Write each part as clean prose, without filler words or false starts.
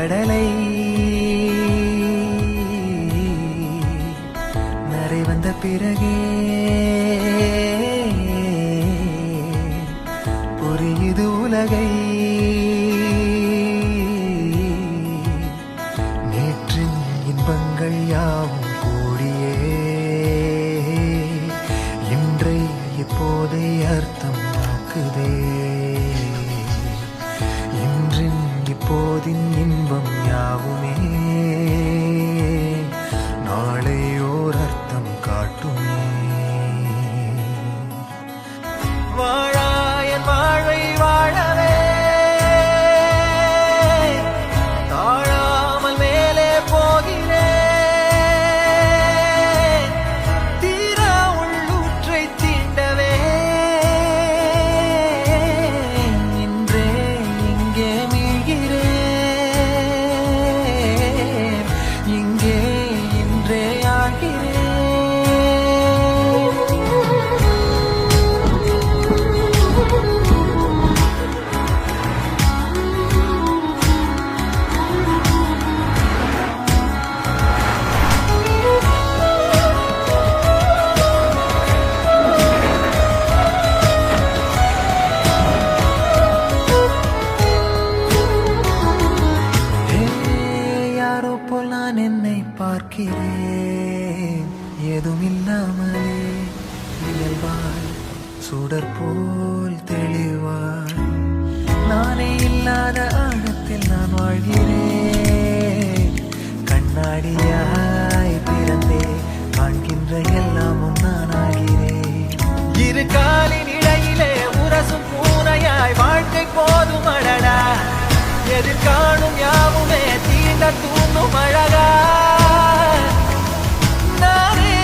கடலை நரை வந்த பிறகே புரியுது உலகை. நேற்றின் இன்பங்கள் யாவும் கூடியே இன்றை இப்போதை அர்த்தம் ஆக்குதே. இன்றின் இப்போதின் இன்பம் யாவுமே நாளை ஓர் அர்த்தம் காட்டுமே. வாழாயன் வாழ்வை வாழவே தாழாமல் மேலே போகிறேன். தீரா உள்ளூற்றை தீண்டவே இன்றே இங்கே மீழ்கிறேன். இங்கே இன்றே ஆகிறேன். யாரோ போல் நான் என்னை பார்க்கிறேன். ஏதுமில்லாமலே இயல்பாய் சுடர் போல் தெளிவாய் நானே இல்லாத ஆழத்தில் நான் வாழ்கிறேன். கண்ணாடியாய் பிறந்தே காண்கின்ற எல்லாமும் நான் ஆகிறேன். இரு காலின் இடையிலே உரசும் பூனையாய் வாழ்க்கை போதும் அழடா. எதிர்காணும் யாவுமே தீண்ட தூண்டும் அழகா. நானே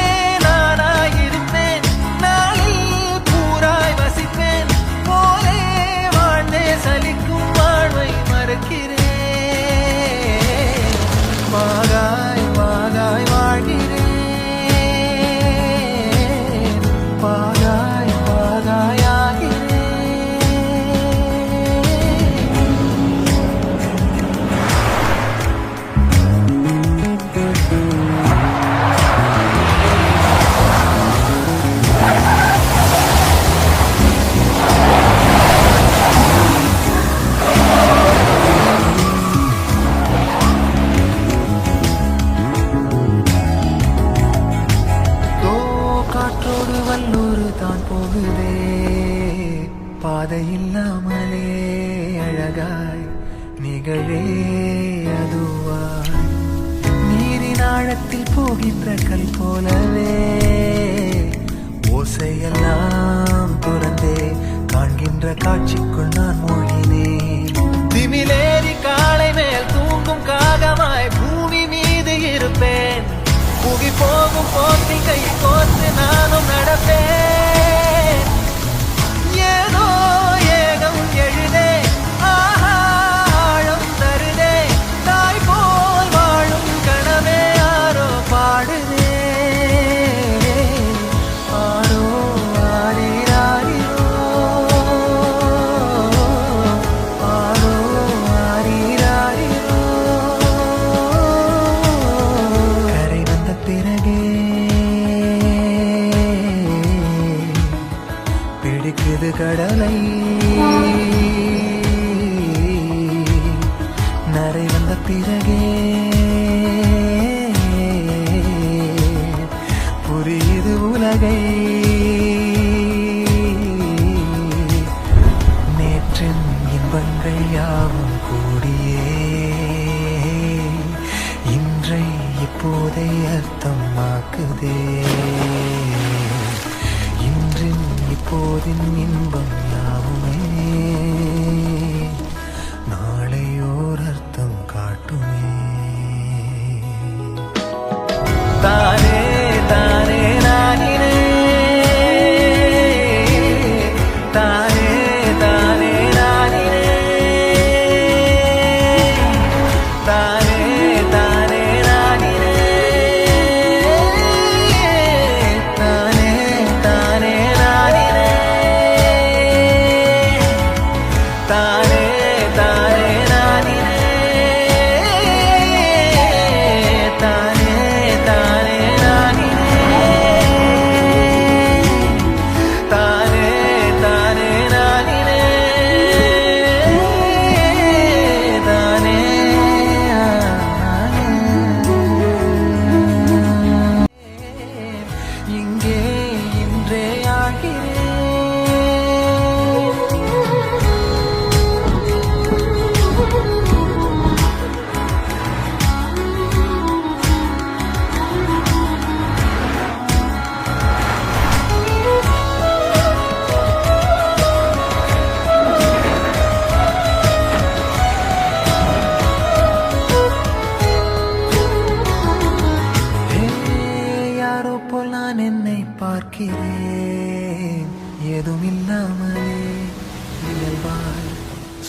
நானாயிருப்பேன். நாளில் பூராய் வசிப்பேன். போலே வாழ்ந்தே சலிக்கும் வாழ்வை மறுக்கிறேன். வாகாய் வாகாய் வாழ்கிறேன். வாகாய் வாகாய் ஆகிறேன். காற்றோடு வல்லூர் தான் போகுதே. பாதை இல்லாமலே அழகாய் நிகழே அதுவாய் நீரின் ஆழத்தில் போகின்ற கல் போலவே ஓசையெல்லாம் துறந்தே காண்கின்ற காட்சிக்குள் நான் மூழ்கினேன். திமிலேறி காலை மேல் தூங்கும் காகமாய் பூமி மீது இருப்பேன். புவி போகும் போக்கில் கை கோர்த்து நானும் நடப்பேன். ஏதோ ஏகம் எழுதே ஆழம் தருதே. தாய் போல் வாழும் கனவே யாரோ பாடுதே. ஆரோ ஆரீராரிரோ ஆரோ ஆரீராரிரோ. கரை வந்த பிறகே பிடிக்குது கடலை. நரை வந்த பிறகே புரியுது உலகை. நேற்றின் இன்பங்கள் யாவும் கூடியே இன்றை இப்போதை அர்த்தம் ஆக்குதே. இன்றின் இப்போதின் இன்பம் யாவுமே நாளை ஓர் அர்த்தம் காட்டுமே. தானே தானே நானினே தானே தானே நானினே தானே தானே நானினே தானே தானே நானினே.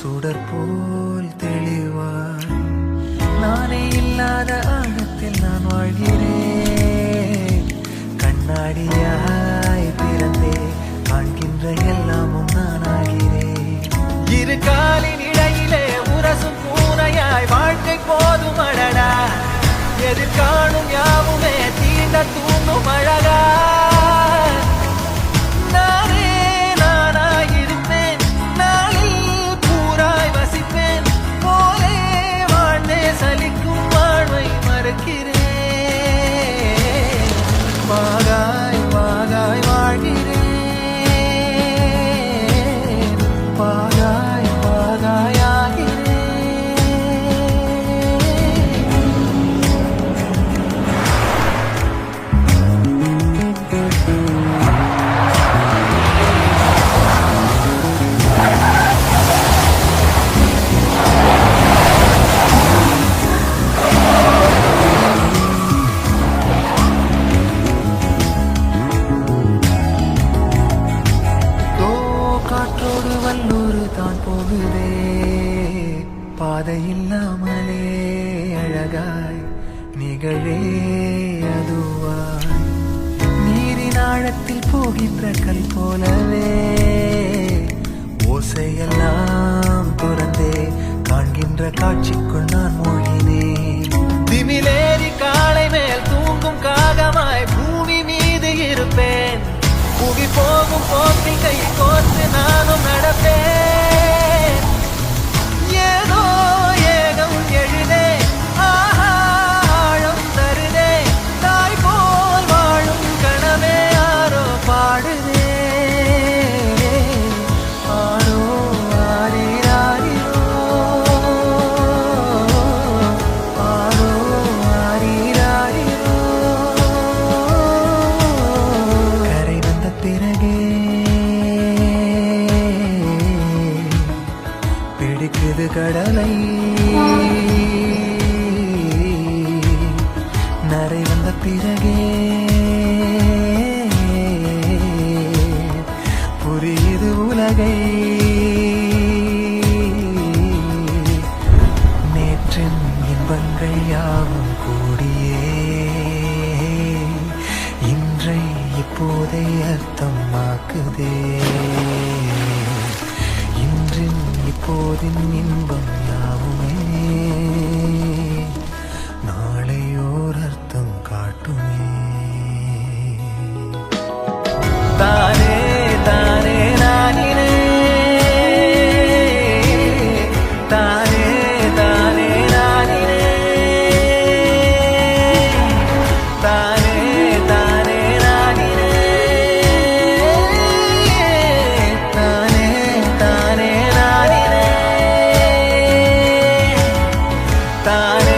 சுடர் போல் தெளிவாய் நானே இல்லாத ஆழத்தில் நான் வாழ்கிறேன். கண்ணாடியாய் பிறந்தே காண்கின்ற எல்லாமும் நான் ஆகிறேன். இரு காலின் இடையிலே உரசும் பூனையாய் வாழ்க்கை போதும் அடடா. எதிர்காணும் யாவுமே தீண்ட தூண்டும் அழகா. நானே நானாயிருப்பேன், நாளில் பூராய் வசிப்பேன். போலே வாழ்ந்தே சலிக்கும் வாழ்வை மறுக்கிறேன். வாகாய் வாகாய் வாழ்கிறேன், வாகாய் வாகாய் ஆகிறேன். காற்றோடு வல்லூர் தான் போகுதே, பாதை இல்லாமலே அழகாய் நிகழே அதுவாய். நீரின் ஆழத்தில் போகின்ற கல் போலவே ஓசையெல்லாம் துறந்தே காண்கின்ற காட்சிக்குள் நான் மூழ்கினேன். திமிலேறி காலை மேல் தூங்கும் காகமாய் பூமி மீது இருப்பேன். புவி போகும் போக்கில் கை கோர்த்து நானும் நடப்பேன். ஏதோ ஏகம் எழுதே, ஆஹா ஆழம் தருதே. தாய் போல் வாழும் கனவே யாரோ பாடுதே. ஆரோ ஆரீராரோ, ஆரோ ஆரீராரோ. கரை வந்த பிறகே பிடிக்குது கடலை. நரை வந்த பிறகே புரியுது உலகை. நேற்றின் இன்பங்கள் யாவும் கூடியே இன்றை இப்போதை அர்த்தமாக்குதே. இன்றின் இப்போதின் இன்பம் யாவுமே நாளையோர் அர்த்தம் காட்டுமே. தானே தானே நானினே, தானே தானே நானினே, தானே தானே நானினே, தானே தானே நானினே, தானே